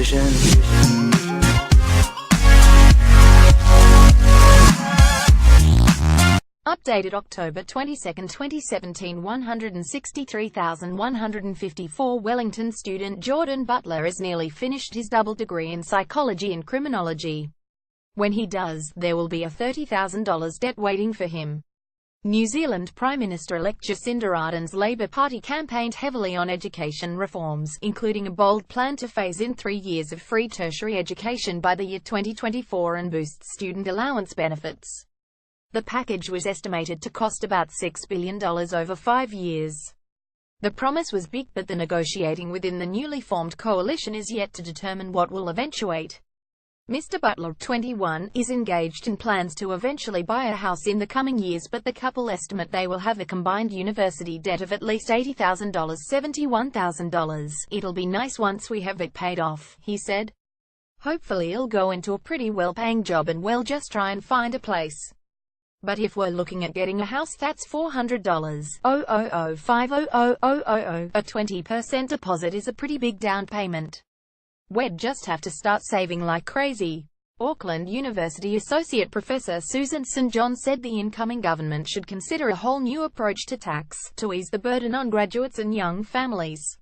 tuition. Updated October 22, 2017. 163,154 Wellington student Jordan Butler has nearly finished his double degree in psychology and criminology. When he does, there will be a $30,000 debt waiting for him. New Zealand Prime Minister-elect Jacinda Ardern's Labour Party campaigned heavily on education reforms, including a bold plan to phase in 3 years of free tertiary education by the year 2024 and boost student allowance benefits. The package was estimated to cost about $6 billion over 5 years. The promise was big, but the negotiating within the newly formed coalition is yet to determine what will eventuate. Mr. Butler, 21, is engaged in plans to eventually buy a house in the coming years, but the couple estimate they will have a combined university debt of at least $80,000, $71,000. It'll be nice once we have it paid off, he said. Hopefully I'll go into a pretty well-paying job and we'll just try and find a place. But if we're looking at getting a house, that's $400. $500,000. A 20% deposit is a pretty big down payment. We'd just have to start saving like crazy. Auckland University Associate Professor Susan St. John said the incoming government should consider a whole new approach to tax, to ease the burden on graduates and young families.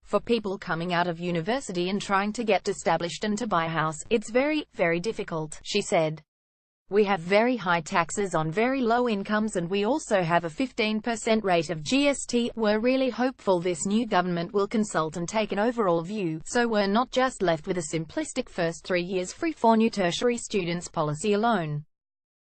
For people coming out of university and trying to get established and to buy a house, it's very, very difficult, she said. We have very high taxes on very low incomes, and we also have a 15% rate of GST. We're really hopeful this new government will consult and take an overall view, so we're not just left with a simplistic first 3 years free for new tertiary students policy alone.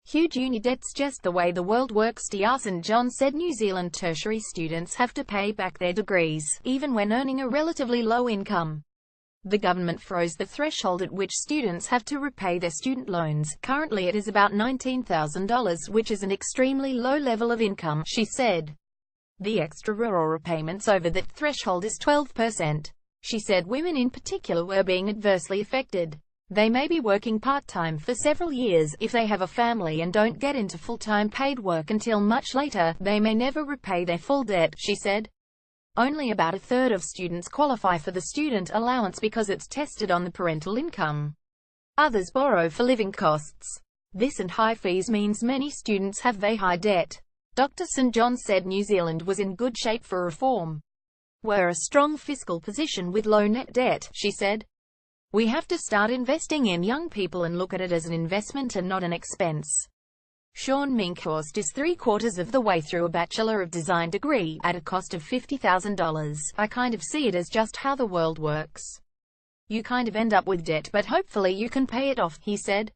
Huge uni debt's just the way the world works. Dr. St. John said New Zealand tertiary students have to pay back their degrees, even when earning a relatively low income. The government froze the threshold at which students have to repay their student loans. Currently it is about $19,000, which is an extremely low level of income, she said. The extra rural repayments over that threshold is 12%. She said women in particular were being adversely affected. They may be working part-time for several years. If they have a family and don't get into full-time paid work until much later, they may never repay their full debt, she said. Only about a third of students qualify for the student allowance because it's tested on the parental income. Others borrow for living costs. This and high fees means many students have very high debt. Dr. St. John said New Zealand was in good shape for reform. We're a strong fiscal position with low net debt, she said. We have to start investing in young people and look at it as an investment and not an expense. Sean Minkhorst is 3/4 of the way through a Bachelor of Design degree, at a cost of $50,000. I kind of see it as just how the world works. You kind of end up with debt, but hopefully you can pay it off, he said.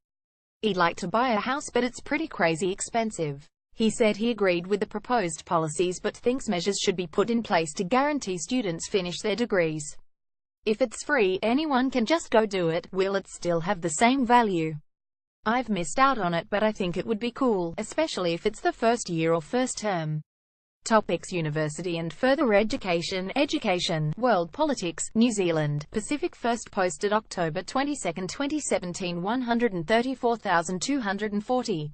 He'd like to buy a house, but it's pretty crazy expensive. He said he agreed with the proposed policies but thinks measures should be put in place to guarantee students finish their degrees. If it's free, anyone can just go do it. Will it still have the same value? I've missed out on it, but I think it would be cool, especially if it's the first year or first term. Topics: University and further education. World politics. New Zealand. Pacific First posted October 22, 2017. 134,240